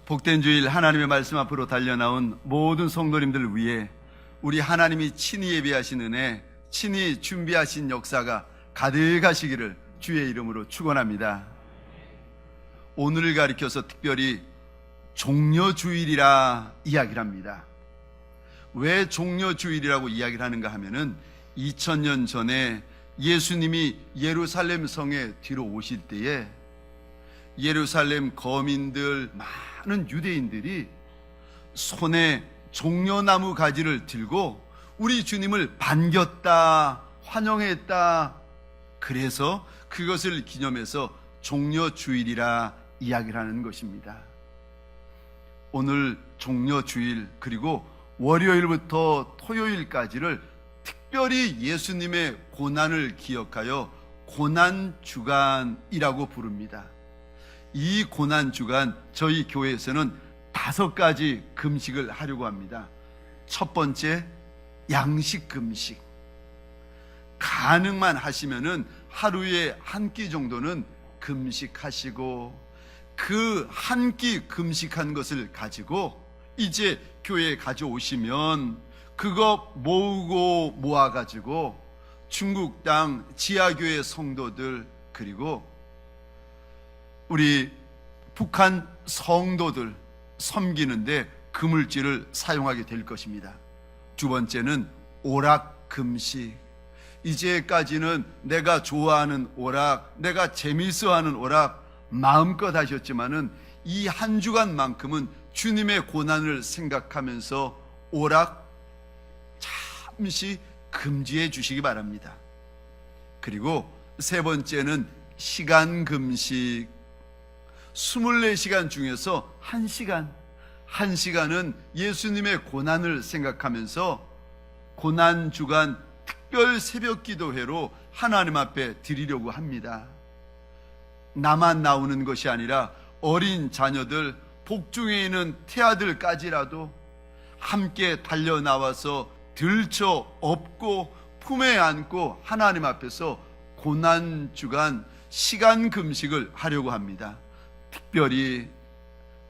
복된 주일 하나님의 말씀 앞으로 달려나온 모든 성도님들 위해 우리 하나님이 친히 예비하신 은혜, 친히 준비하신 역사가 가득하시기를 주의 이름으로 축원합니다. 오늘을 가리켜서 특별히 종려주일이라 이야기를 합니다. 왜 종려주일이라고 이야기를 하는가 하면은 2000년 전에 예수님이 예루살렘 성에 뒤로 오실 때에 예루살렘 거민들, 많은 유대인들이 손에 종려나무 가지를 들고 우리 주님을 반겼다, 환영했다. 그래서 그것을 기념해서 종려주일이라 이야기를 하는 것입니다. 오늘 종려주일 그리고 월요일부터 토요일까지를 특별히 예수님의 고난을 기억하여 고난주간이라고 부릅니다. 이 고난주간 저희 교회에서는 5가지 금식을 하려고 합니다. 첫 번째, 양식 금식. 가능만 하시면은 하루에 한 끼 정도는 금식하시고 그 한 끼 금식한 것을 가지고 이제 교회에 가져오시면 그거 모으고 모아가지고 중국 땅 지하교회 성도들 그리고 우리 북한 성도들 섬기는데 그 물질을 사용하게 될 것입니다. 두 번째는 오락 금식. 이제까지는 내가 좋아하는 오락, 내가 재밌어하는 오락 마음껏 하셨지만은 이 한 주간만큼은 주님의 고난을 생각하면서 오락 잠시 금지해 주시기 바랍니다. 그리고 세 번째는 시간 금식. 24시간 중에서 1시간은 예수님의 고난을 생각하면서 고난주간 특별 새벽 기도회로 하나님 앞에 드리려고 합니다. 나만 나오는 것이 아니라 어린 자녀들, 복중에 있는 태아들까지라도 함께 달려나와서 들쳐 업고 품에 안고 하나님 앞에서 고난주간 시간 금식을 하려고 합니다. 특별히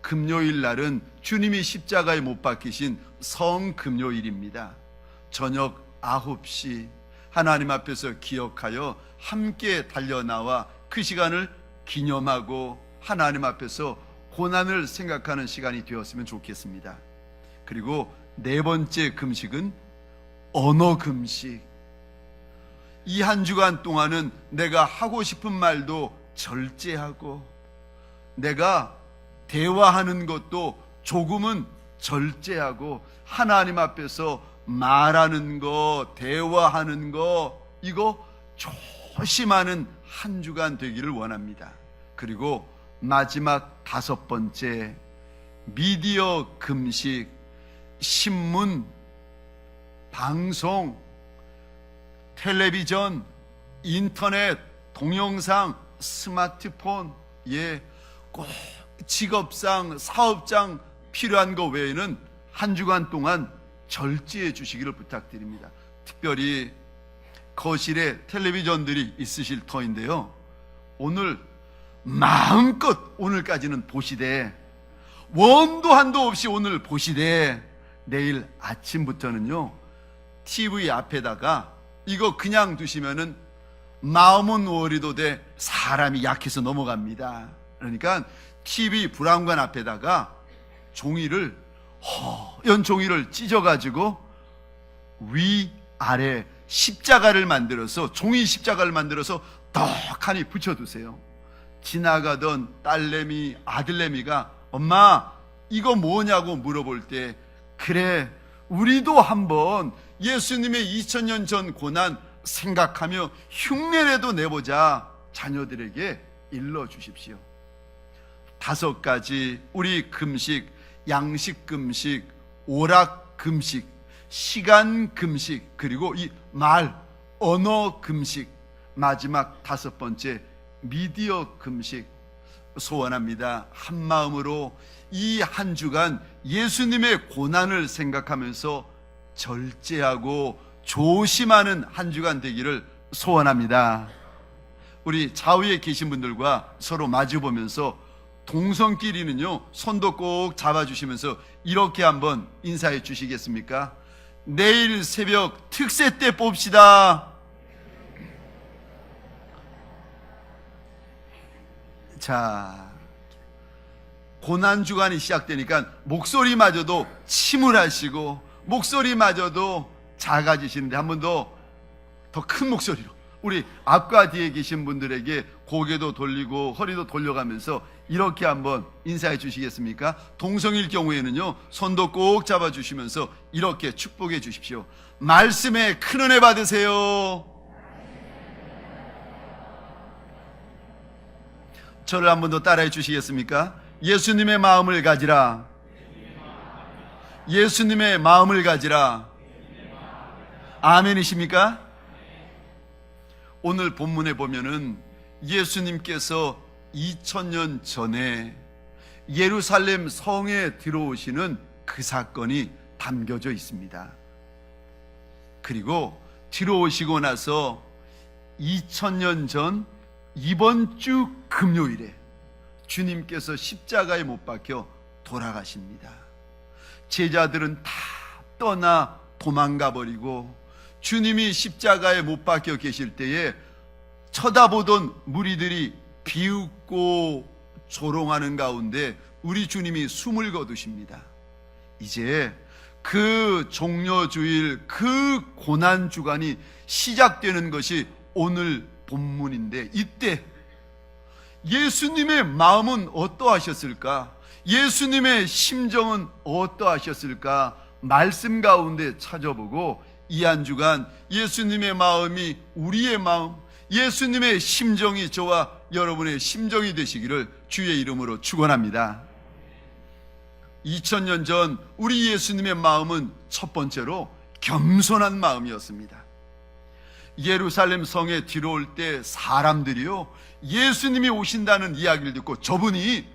금요일 날은 주님이 십자가에 못 박히신 성금요일입니다. 저녁 9시 하나님 앞에서 기억하여 함께 달려나와 그 시간을 기념하고 하나님 앞에서 고난을 생각하는 시간이 되었으면 좋겠습니다. 그리고 네 번째 금식은 언어 금식. 이 한 주간 동안은 내가 하고 싶은 말도 절제하고 내가 대화하는 것도 조금은 절제하고 하나님 앞에서 말하는 거, 대화하는 거 이거 조심하는 한 주간 되기를 원합니다. 그리고 마지막 5번째 미디어 금식. 신문, 방송, 텔레비전, 인터넷, 동영상, 스마트폰 꼭 직업상, 사업장 필요한 거 외에는 한 주간 동안 절제해 주시기를 부탁드립니다. 특별히 거실에 텔레비전들이 있으실 터인데요, 오늘 마음껏 오늘까지는 보시되 원도 한도 없이 오늘 보시되 내일 아침부터는요 TV 앞에다가 이거 그냥 두시면은 마음은 월이도 돼 사람이 약해서 넘어갑니다. 그러니까 TV 브라운관 앞에다가 종이를 허연 종이를 찢어가지고 위아래 십자가를 만들어서 종이 십자가를 만들어서 떡하니 붙여두세요. 지나가던 딸내미 아들내미가 엄마 이거 뭐냐고 물어볼 때 그래 우리도 한번 예수님의 2000년 전 고난 생각하며 흉내라도 내보자 자녀들에게 일러주십시오. 5가지 우리 금식, 양식 금식, 오락 금식, 시간 금식 그리고 이 말, 언어 금식, 마지막 5번째 미디어 금식 소원합니다. 한 마음으로 이 한 주간 예수님의 고난을 생각하면서 절제하고 조심하는 한 주간 되기를 소원합니다. 우리 좌우에 계신 분들과 서로 마주보면서 동성끼리는요, 손도 꼭 잡아주시면서 이렇게 한번 인사해 주시겠습니까? 내일 새벽 특세 때 봅시다. 자, 고난주간이 시작되니까 목소리마저도 침울하시고 목소리마저도 작아지시는데, 한 번 더 큰 목소리로 우리 앞과 뒤에 계신 분들에게 고개도 돌리고 허리도 돌려가면서 이렇게 한번 인사해 주시겠습니까? 동성일 경우에는요, 손도 꼭 잡아주시면서 이렇게 축복해 주십시오. 말씀에 큰 은혜 받으세요. 저를 한 번 더 따라해 주시겠습니까? 예수님의 마음을 가지라. 예수님의 마음을 가지라. 아멘이십니까? 오늘 본문에 보면은 예수님께서 2000년 전에 예루살렘 성에 들어오시는 그 사건이 담겨져 있습니다. 그리고 들어오시고 나서 2000년 전 이번 주 금요일에 주님께서 십자가에 못 박혀 돌아가십니다. 제자들은 다 떠나 도망가 버리고, 주님이 십자가에 못 박혀 계실 때에 쳐다보던 무리들이 비웃고 조롱하는 가운데 우리 주님이 숨을 거두십니다. 이제 그 종려주일, 그 고난주간이 시작되는 것이 오늘 본문인데, 이때 예수님의 마음은 어떠하셨을까? 예수님의 심정은 어떠하셨을까? 말씀 가운데 찾아보고 이 한 주간 예수님의 마음이 우리의 마음, 예수님의 심정이 저와 여러분의 심정이 되시기를 주의 이름으로 축원합니다. 2000년 전 우리 예수님의 마음은 첫 번째로 겸손한 마음이었습니다. 예루살렘 성에 들어올 때 사람들이요, 예수님이 오신다는 이야기를 듣고 저분이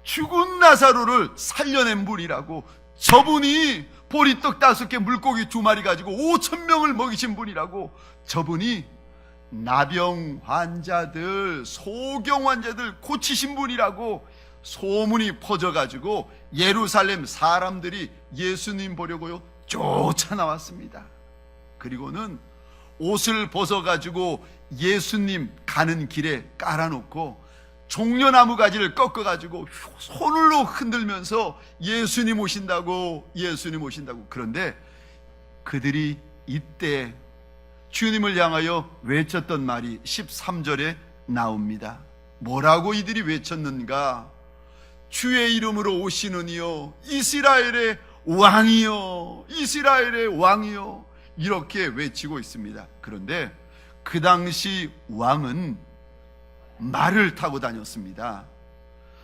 죽은 나사로를 살려낸 분이라고, 저분이 보리떡 5개 물고기 2마리 가지고 5000명을 먹이신 분이라고, 저분이 나병 환자들, 소경 환자들 고치신 분이라고 소문이 퍼져가지고 예루살렘 사람들이 예수님 보려고요 쫓아나왔습니다. 그리고는 옷을 벗어가지고 예수님 가는 길에 깔아놓고 종려나무 가지를 꺾어가지고 손으로 흔들면서 예수님 오신다고, 예수님 오신다고. 그런데 그들이 이때 주님을 향하여 외쳤던 말이 13절에 나옵니다. 뭐라고 이들이 외쳤는가? 주의 이름으로 오시는 이여, 이스라엘의 왕이여, 이스라엘의 왕이여, 이렇게 외치고 있습니다. 그런데 그 당시 왕은 말을 타고 다녔습니다.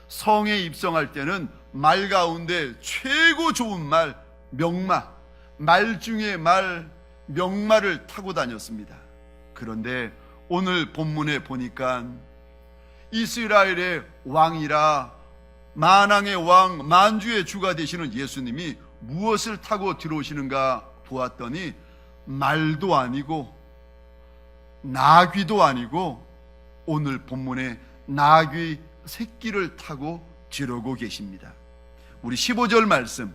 성에 입성할 때는 말 가운데 최고 좋은 말, 명마, 말 중에 말, 명마를 타고 다녔습니다. 그런데 오늘 본문에 보니까 이스라엘의 왕이라 만왕의 왕, 만주의 주가 되시는 예수님이 무엇을 타고 들어오시는가 보았더니 말도 아니고 나귀도 아니고 오늘 본문에 나귀 새끼를 타고 들어오고 계십니다. 우리 15절 말씀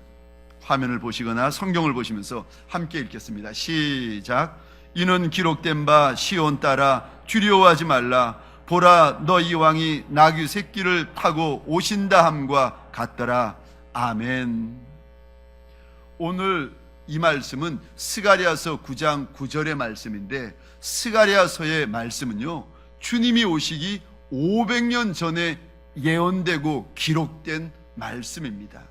화면을 보시거나 성경을 보시면서 함께 읽겠습니다. 시작. 이는 기록된 바 시온 딸아 두려워하지 말라. 보라, 너희 왕이 나귀 새끼를 타고 오신다 함과 같더라. 아멘. 오늘 이 말씀은 스가랴서 9장 9절의 말씀인데, 스가랴서의 말씀은요 주님이 오시기 500년 전에 예언되고 기록된 말씀입니다.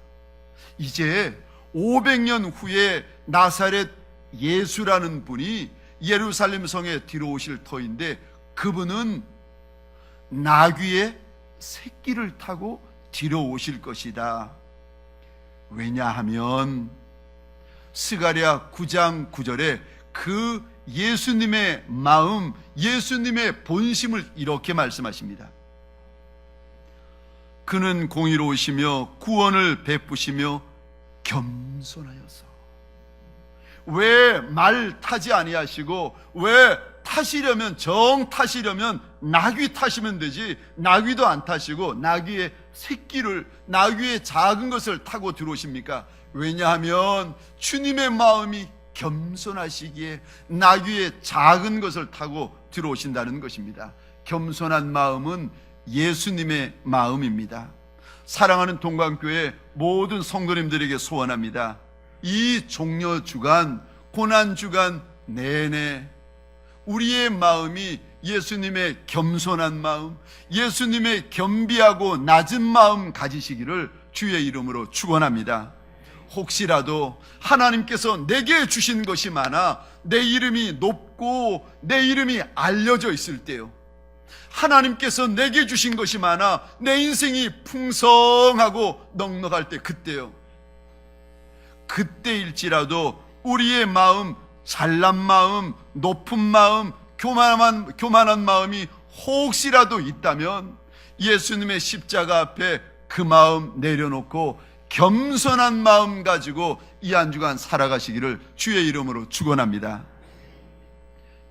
이제 500년 후에 나사렛 예수라는 분이 예루살렘 성에 들어오실 터인데, 그분은 나귀의 새끼를 타고 들어오실 것이다. 왜냐하면 스가랴 9장 9절에 그 예수님의 마음, 예수님의 본심을 이렇게 말씀하십니다. 그는 공의로우시며 구원을 베푸시며 겸손하여서. 왜 말 타지 아니하시고 왜 정 타시려면 나귀 타시면 되지, 나귀도 안 타시고 나귀의 새끼를, 나귀의 작은 것을 타고 들어오십니까? 왜냐하면 주님의 마음이 겸손하시기에 나귀의 작은 것을 타고 들어오신다는 것입니다. 겸손한 마음은 예수님의 마음입니다. 사랑하는 동방교회 모든 성도님들에게 소원합니다. 이 종려주간, 고난주간 내내 우리의 마음이 예수님의 겸손한 마음, 예수님의 겸비하고 낮은 마음 가지시기를 주의 이름으로 축원합니다. 혹시라도 하나님께서 내게 주신 것이 많아 내 이름이 높고 내 이름이 알려져 있을 때요, 하나님께서 내게 주신 것이 많아 내 인생이 풍성하고 넉넉할 때, 그때일지라도 우리의 마음, 잘난 마음, 높은 마음, 교만한 마음이 혹시라도 있다면 예수님의 십자가 앞에 그 마음 내려놓고 겸손한 마음 가지고 이 한 주간 살아가시기를 주의 이름으로 축원합니다.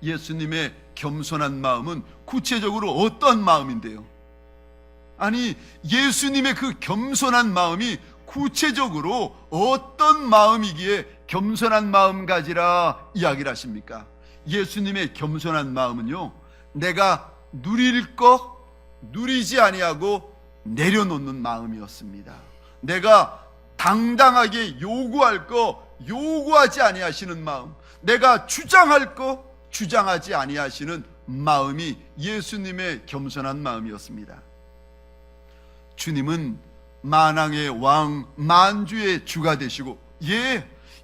예수님의 겸손한 마음은 구체적으로 어떤 마음인데요? 아니, 예수님의 그 겸손한 마음이 구체적으로 어떤 마음이기에 겸손한 마음 가지라 이야기를 하십니까? 예수님의 겸손한 마음은요, 내가 누릴 거 누리지 아니하고 내려놓는 마음이었습니다. 내가 당당하게 요구할 거 요구하지 아니하시는 마음, 내가 주장할 거 주장하지 아니하시는 마음이 예수님의 겸손한 마음이었습니다. 주님은 만왕의 왕, 만주의 주가 되시고,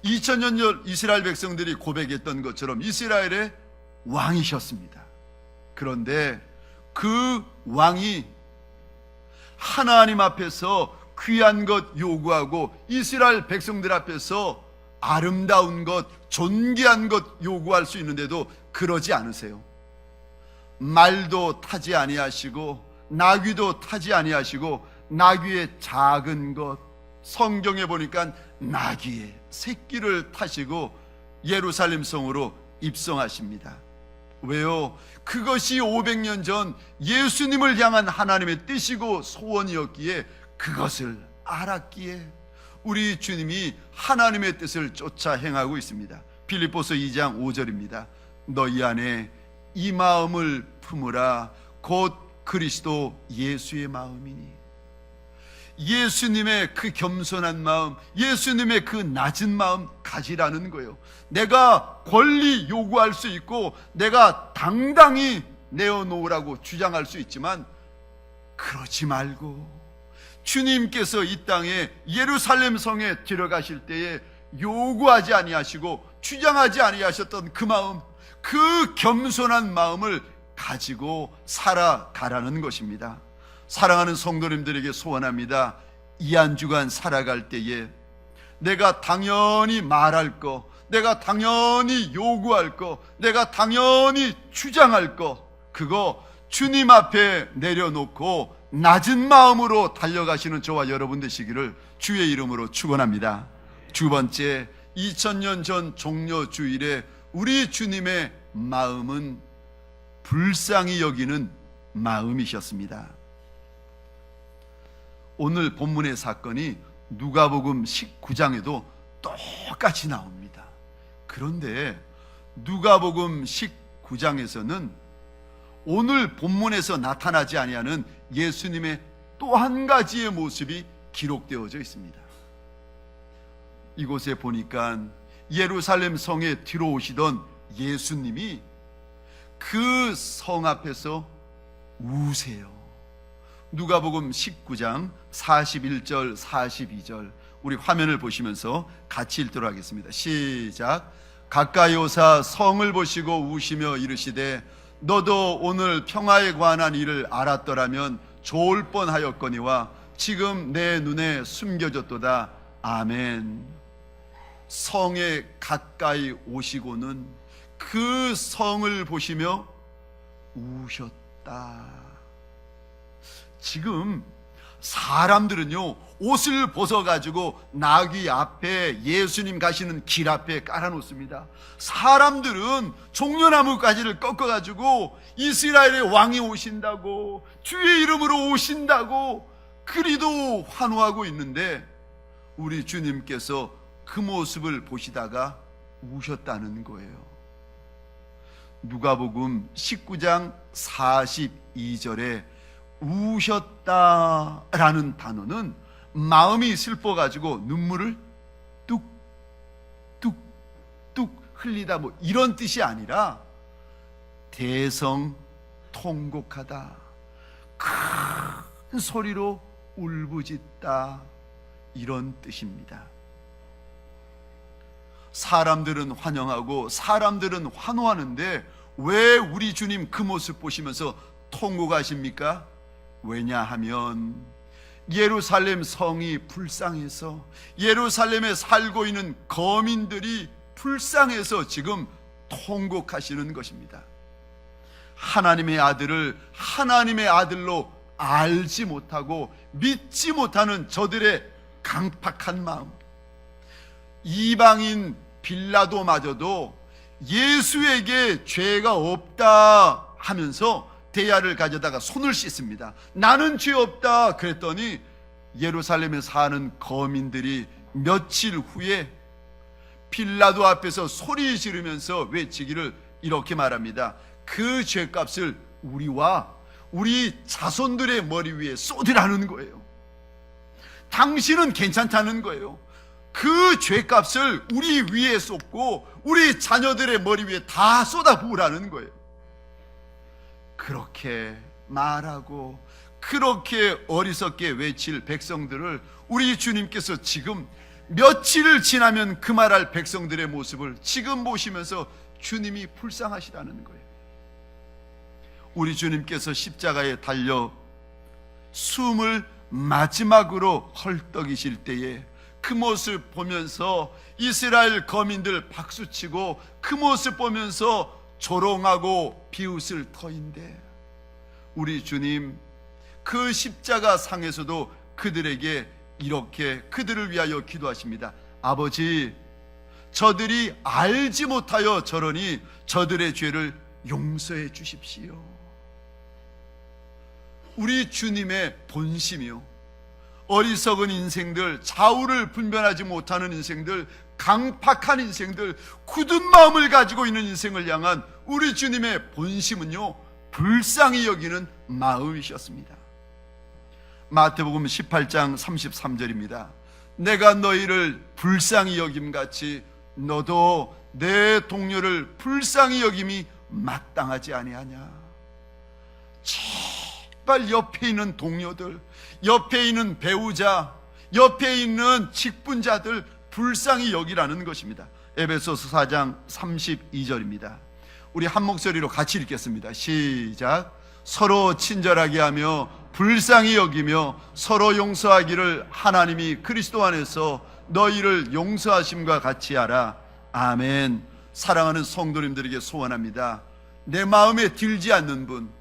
2000년 전 이스라엘 백성들이 고백했던 것처럼 이스라엘의 왕이셨습니다. 그런데 그 왕이 하나님 앞에서 귀한 것 요구하고 이스라엘 백성들 앞에서 아름다운 것, 존귀한 것 요구할 수 있는데도 그러지 않으세요. 말도 타지 아니하시고 나귀도 타지 아니하시고 나귀의 작은 것, 성경에 보니까 나귀의 새끼를 타시고 예루살렘 성으로 입성하십니다. 왜요? 그것이 500년 전 예수님을 향한 하나님의 뜻이고 소원이었기에, 그것을 알았기에 우리 주님이 하나님의 뜻을 쫓아 행하고 있습니다. 빌립보서 2장 5절입니다. 너희 안에 이 마음을 품으라, 곧 그리스도 예수의 마음이니. 예수님의 그 겸손한 마음, 예수님의 그 낮은 마음 가지라는 거예요. 내가 권리 요구할 수 있고 내가 당당히 내어놓으라고 주장할 수 있지만, 그러지 말고 주님께서 이 땅에 예루살렘 성에 들어가실 때에 요구하지 아니하시고 주장하지 아니하셨던 그 마음, 그 겸손한 마음을 가지고 살아가라는 것입니다. 사랑하는 성도님들에게 소원합니다. 이 한 주간 살아갈 때에 내가 당연히 말할 거, 내가 당연히 요구할 거, 내가 당연히 주장할 거, 그거 주님 앞에 내려놓고 낮은 마음으로 달려가시는 저와 여러분 되시기를 주의 이름으로 축원합니다. 두 번째, 2000년 전 종려주일에 우리 주님의 마음은 불쌍히 여기는 마음이셨습니다. 오늘 본문의 사건이 누가복음 19장에도 똑같이 나옵니다. 그런데 누가복음 19장에서는 오늘 본문에서 나타나지 아니하는 예수님의 또 한 가지의 모습이 기록되어져 있습니다. 이곳에 보니까 예루살렘 성에 들어오시던 예수님이 그 성 앞에서 우세요. 누가복음 19장 41절 42절 우리 화면을 보시면서 같이 읽도록 하겠습니다. 시작. 가까이 오사 성을 보시고 우시며 이르시되 너도 오늘 평화에 관한 일을 알았더라면 좋을 뻔하였거니와 지금 내 눈에 숨겨졌도다. 아멘. 성에 가까이 오시고는 그 성을 보시며 우셨다. 지금 사람들은요, 옷을 벗어가지고 나귀 앞에, 예수님 가시는 길 앞에 깔아놓습니다. 사람들은 종려나무 가지를 꺾어가지고 이스라엘의 왕이 오신다고, 주의 이름으로 오신다고 그리도 환호하고 있는데, 우리 주님께서 그 모습을 보시다가 우셨다는 거예요. 누가복음 19장 42절에 우셨다라는 단어는 마음이 슬퍼가지고 눈물을 뚝뚝뚝 흘리다 뭐 이런 뜻이 아니라 대성통곡하다, 큰 소리로 울부짖다, 이런 뜻입니다. 사람들은 환영하고 사람들은 환호하는데 왜 우리 주님 그 모습 보시면서 통곡하십니까? 왜냐하면 예루살렘 성이 불쌍해서, 예루살렘에 살고 있는 거민들이 불쌍해서 지금 통곡하시는 것입니다. 하나님의 아들을 하나님의 아들로 알지 못하고 믿지 못하는 저들의 강팍한 마음, 이방인 빌라도마저도 예수에게 죄가 없다 하면서 대야를 가져다가 손을 씻습니다. 나는 죄 없다 그랬더니 예루살렘에 사는 거민들이 며칠 후에 빌라도 앞에서 소리 지르면서 외치기를 이렇게 말합니다. 그 죄값을 우리와 우리 자손들의 머리 위에 쏟으라는 거예요. 당신은 괜찮다는 거예요. 그 죄값을 우리 위에 쏟고 우리 자녀들의 머리 위에 다 쏟아부으라는 거예요. 그렇게 말하고 그렇게 어리석게 외칠 백성들을 우리 주님께서 지금 며칠을 지나면 그 말할 백성들의 모습을 지금 보시면서 주님이 불쌍하시다는 거예요. 우리 주님께서 십자가에 달려 숨을 마지막으로 헐떡이실 때에 그 모습 보면서 이스라엘 거민들 박수치고 그 모습 보면서 조롱하고 비웃을 터인데, 우리 주님 그 십자가 상에서도 그들에게 이렇게 그들을 위하여 기도하십니다. 아버지, 저들이 알지 못하여 저러니 저들의 죄를 용서해 주십시오. 우리 주님의 본심이요, 어리석은 인생들, 좌우를 분별하지 못하는 인생들, 강팍한 인생들, 굳은 마음을 가지고 있는 인생을 향한 우리 주님의 본심은요, 불쌍히 여기는 마음이셨습니다. 마태복음 18장 33절입니다. 내가 너희를 불쌍히 여김같이 너도 내 동료를 불쌍히 여김이 마땅하지 아니하냐. 제발 옆에 있는 동료들, 옆에 있는 배우자, 옆에 있는 직분자들 불쌍히 여기라는 것입니다. 에베소서 4장 32절입니다. 우리 한 목소리로 같이 읽겠습니다. 시작. 서로 친절하게 하며 불쌍히 여기며 서로 용서하기를 하나님이 그리스도 안에서 너희를 용서하심과 같이 하라. 아멘. 사랑하는 성도님들에게 소원합니다. 내 마음에 들지 않는 분,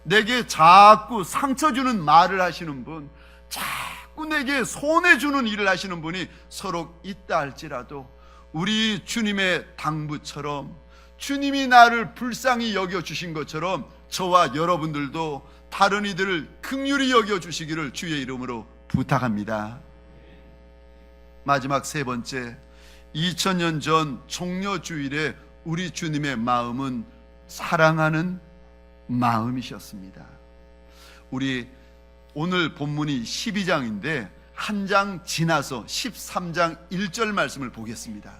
내게 자꾸 상처 주는 말을 하시는 분, 자꾸 내게 손해주는 일을 하시는 분이 서로 있다 할지라도 우리 주님의 당부처럼, 주님이 나를 불쌍히 여겨주신 것처럼 저와 여러분들도 다른 이들을 긍휼히 여겨주시기를 주의 이름으로 부탁합니다. 마지막 세 번째, 2000년 전 종려주일에 우리 주님의 마음은 사랑하는 마음이셨습니다. 우리 오늘 본문이 12장인데 한 장 지나서 13장 1절 말씀을 보겠습니다.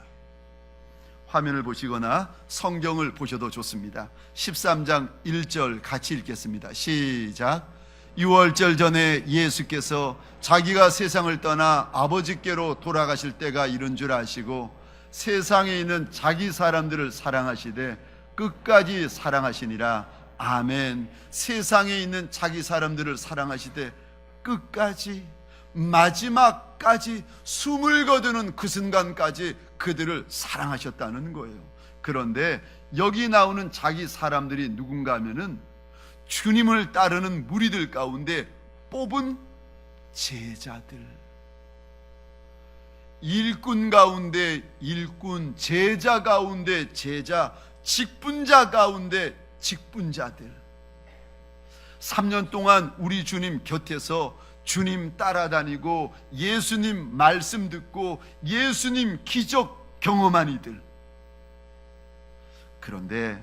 화면을 보시거나 성경을 보셔도 좋습니다. 13장 1절 같이 읽겠습니다. 시작. 6월절 전에 예수께서 자기가 세상을 떠나 아버지께로 돌아가실 때가 이른 줄 아시고 세상에 있는 자기 사람들을 사랑하시되 끝까지 사랑하시니라. 아멘. 세상에 있는 자기 사람들을 사랑하시되 끝까지, 마지막까지, 숨을 거두는 그 순간까지 그들을 사랑하셨다는 거예요. 그런데 여기 나오는 자기 사람들이 누군가 하면은 주님을 따르는 무리들 가운데 뽑은 제자들, 일꾼 가운데 일꾼, 제자 가운데 제자, 직분자 가운데 직분자들. 3년 동안 우리 주님 곁에서 주님 따라다니고 예수님 말씀 듣고 예수님 기적 경험한 이들. 그런데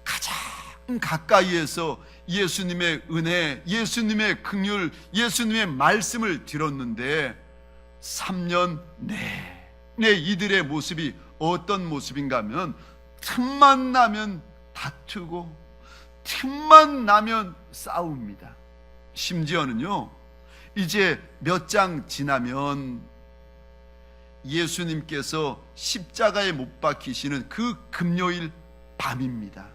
가장 가까이에서 예수님의 은혜, 예수님의 긍휼, 예수님의 말씀을 들었는데 3년 내내 이들의 모습이 어떤 모습인가 하면 틈만 나면 다투고 틈만 나면 싸웁니다. 심지어는요, 이제 몇 장 지나면 예수님께서 십자가에 못 박히시는 그 금요일 밤입니다.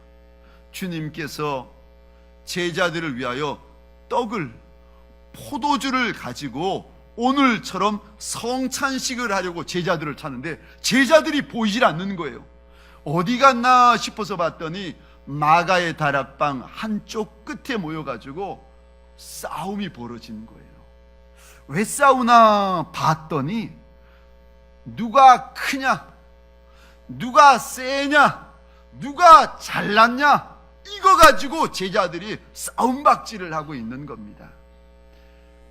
주님께서 제자들을 위하여 떡을, 포도주를 가지고 오늘처럼 성찬식을 하려고 제자들을 찾는데 제자들이 보이질 않는 거예요. 어디 갔나 싶어서 봤더니 마가의 다락방 한쪽 끝에 모여가지고 싸움이 벌어지는 거예요. 왜 싸우나 봤더니 누가 크냐, 누가 세냐, 누가 잘났냐, 이거 가지고 제자들이 싸움박질을 하고 있는 겁니다.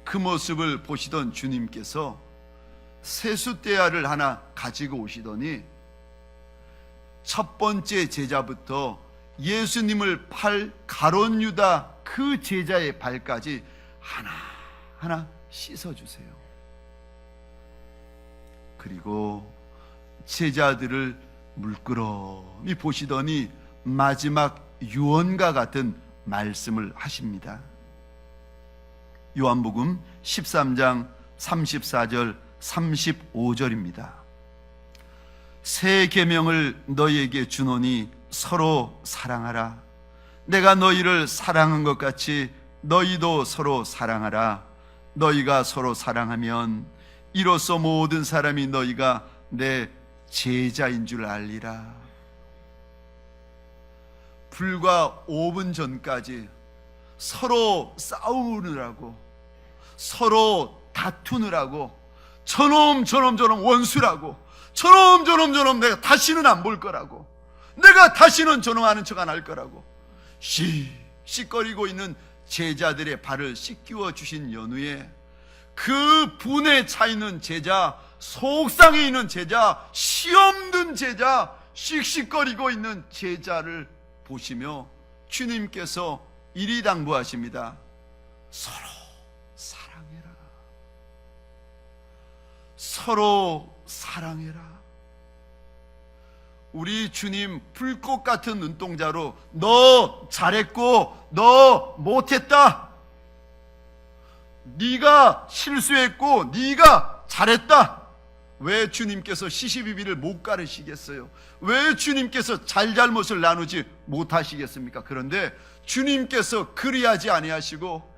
그 모습을 보시던 주님께서 세숫대야를 하나 가지고 오시더니 첫 번째 제자부터 예수님을 팔 가룟 유다 그 제자의 발까지 하나하나 씻어주세요. 그리고 제자들을 물끄러미 보시더니 마지막 유언과 같은 말씀을 하십니다. 요한복음 13장 34절 35절입니다. 새 계명을 너희에게 주노니 서로 사랑하라. 내가 너희를 사랑한 것 같이 너희도 서로 사랑하라. 너희가 서로 사랑하면 이로써 모든 사람이 너희가 내 제자인 줄 알리라. 불과 5분 전까지 서로 싸우느라고, 서로 다투느라고, 저놈 원수라고, 저놈 내가 다시는 안 볼 거라고, 내가 다시는 저놈 아는 척 안 할 거라고 씩씩거리고 있는 제자들의 발을 씻기워 주신 연후에 그 분에 차 있는 제자, 속상해 있는 제자, 시험 든 제자, 씩씩거리고 있는 제자를 보시며 주님께서 이리 당부하십니다. 서로 사랑해라. 서로 사랑해라. 우리 주님 불꽃 같은 눈동자로 너 잘했고 너 못했다, 네가 실수했고 네가 잘했다, 왜 주님께서 시시비비를 못 가르치겠어요? 왜 주님께서 잘잘못을 나누지 못하시겠습니까? 그런데 주님께서 그리하지 아니하시고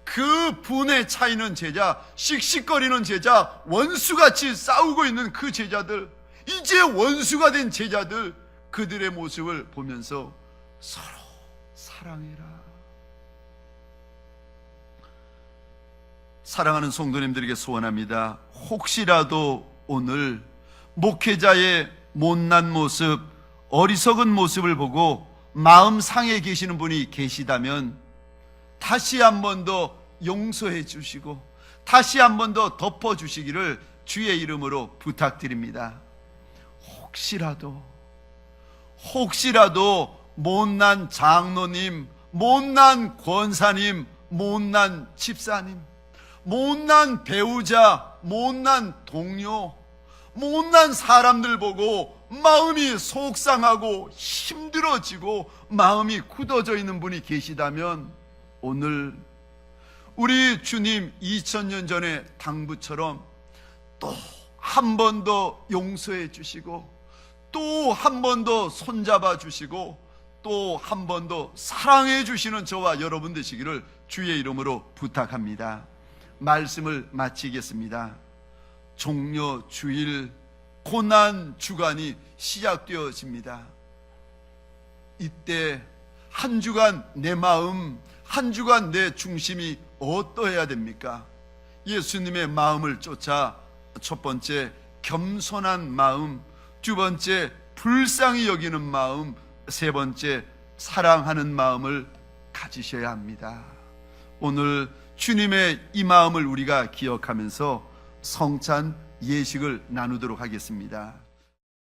그 분에 차 있는 제자, 씩씩거리는 제자, 원수같이 싸우고 있는 그 제자들, 이제 원수가 된 제자들, 그들의 모습을 보면서 서로 사랑해라. 사랑하는 성도님들에게 소원합니다. 혹시라도 오늘 목회자의 못난 모습, 어리석은 모습을 보고 마음 상해 계시는 분이 계시다면 다시 한 번 더 용서해 주시고 다시 한 번 더 덮어 주시기를 주의 이름으로 부탁드립니다. 혹시라도 못난 장로님, 못난 권사님, 못난 집사님, 못난 배우자, 못난 동료, 못난 사람들 보고 마음이 속상하고 힘들어지고 마음이 굳어져 있는 분이 계시다면 오늘 우리 주님 2000년 전의 당부처럼 또 한 번 더 용서해 주시고 또 한 번 더 손잡아 주시고 또 한 번 더 사랑해 주시는 저와 여러분 되시기를 주의 이름으로 부탁합니다. 말씀을 마치겠습니다. 종려 주일 고난 주간이 시작되어집니다. 이때 한 주간 내 마음, 한 주간 내 중심이 어떠해야 됩니까? 예수님의 마음을 쫓아 첫 번째 겸손한 마음, 두 번째 불쌍히 여기는 마음, 세 번째 사랑하는 마음을 가지셔야 합니다. 오늘 주님의 이 마음을 우리가 기억하면서 성찬 예식을 나누도록 하겠습니다.